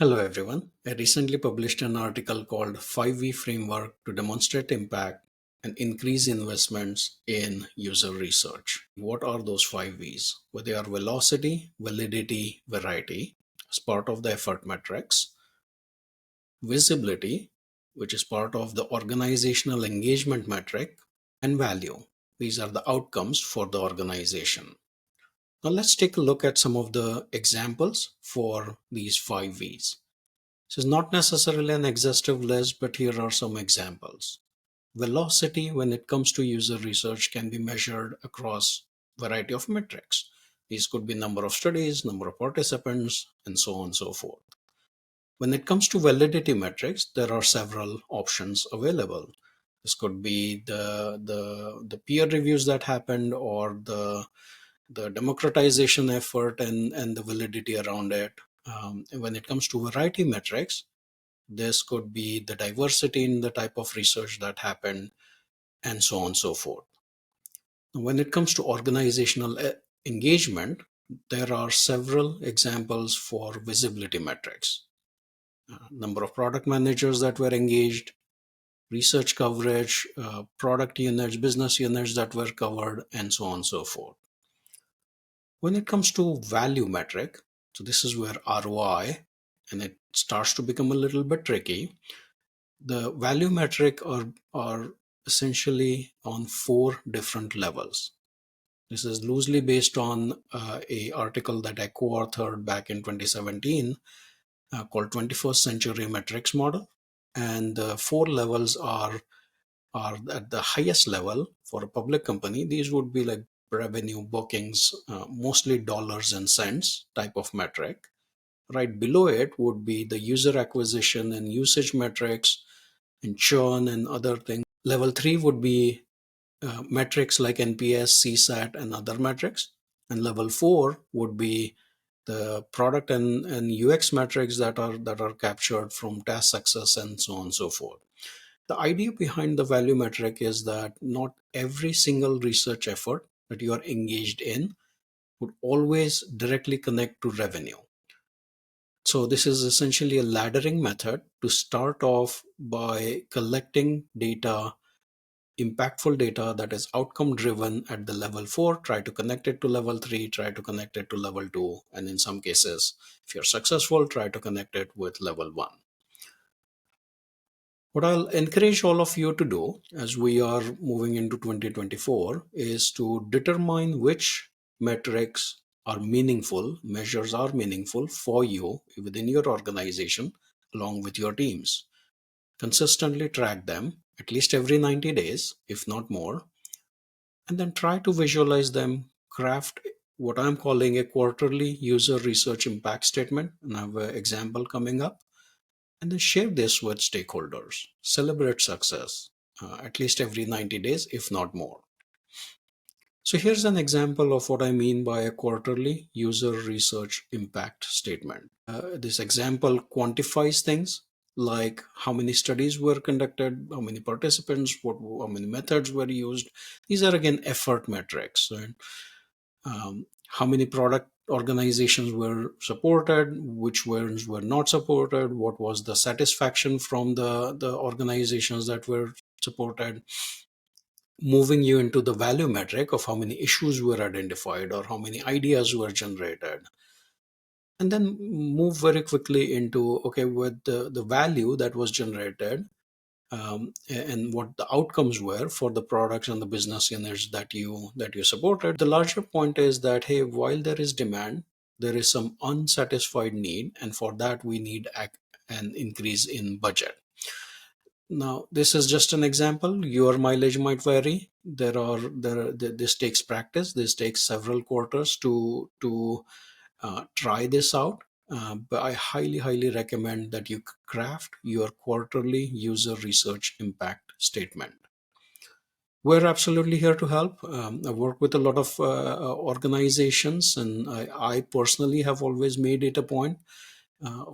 Hello everyone. I recently published an article called 5V Framework to Demonstrate Impact and Increase Investments in User Research. What are those 5Vs? Well, they are velocity, validity, variety as part of the effort metrics, visibility, which is part of the organizational engagement metric, and value. These are the outcomes for the organization. Now let's take a look at some of the examples for these 5Vs. This is not necessarily an exhaustive list, but here are some examples. Velocity, when it comes to user research, can be measured across a variety of metrics. These could be number of studies, number of participants, and so on and so forth. When it comes to validity metrics, there are several options available. This could be the peer reviews that happened, or the democratization effort and the validity around it. And when it comes to variety metrics, this could be the diversity in the type of research that happened, and so on and so forth. When it comes to organizational engagement, there are several examples for visibility metrics. Number of product managers that were engaged, research coverage, product units, business units that were covered, and so on and so forth. When it comes to value metric, so this is where ROI, and it starts to become a little bit tricky. The value metric are essentially on four different levels. This is loosely based on a article that I co-authored back in 2017 called 21st Century Metrics Model. And the four levels are at the highest level for a public company. These would be like revenue, bookings, mostly dollars and cents type of metric. Right below it would be the user acquisition and usage metrics and churn and other things. Level 3 would be metrics like NPS, CSAT, and other metrics. And level 4 would be the product and UX metrics that are captured from task success and so on and so forth. The idea behind the value metric is that not every single research effort that you are engaged in would always directly connect to revenue. So this is essentially a laddering method to start off by collecting data, impactful data that is outcome driven at the level 4, try to connect it to level 3, try to connect it to level 2, and in some cases, if you're successful, try to connect it with level 1. What I'll encourage all of you to do as we are moving into 2024 is to determine which metrics are meaningful, measures are meaningful for you within your organization along with your teams. Consistently track them at least every 90 days, if not more, and then try to visualize them, craft what I'm calling a quarterly user research impact statement. And I have an example coming up. And then share this with stakeholders. Celebrate success at least every 90 days, if not more. So here's an example of what I mean by a quarterly user research impact statement. This example quantifies things like how many studies were conducted, how many participants, how many methods were used. These are again effort metrics. Right? How many product organizations were supported, which ones were not supported, what was the satisfaction from the organizations that were supported, moving you into the value metric of how many issues were identified or how many ideas were generated, and then move very quickly into, okay, with the value that was generated, and what the outcomes were for the products and the business units that you supported. The larger point is that, hey, while there is demand, there is some unsatisfied need, and for that we need an increase in budget. Now this is just an example. Your mileage might vary. This takes practice. This takes several quarters to try this out. But I highly recommend that you craft your quarterly user research impact statement. We're absolutely here to help. I work with a lot of organizations, and I personally have always made it a point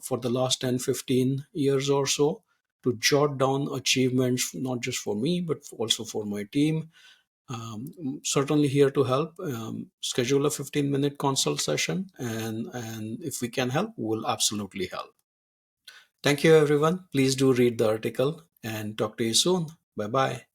for the last 10, 15 years or so to jot down achievements, not just for me, but also for my team. Certainly here to help. Schedule a 15-minute consult session, and if we can help, we'll absolutely help. Thank you, everyone. Please do read the article and talk to you soon. Bye bye.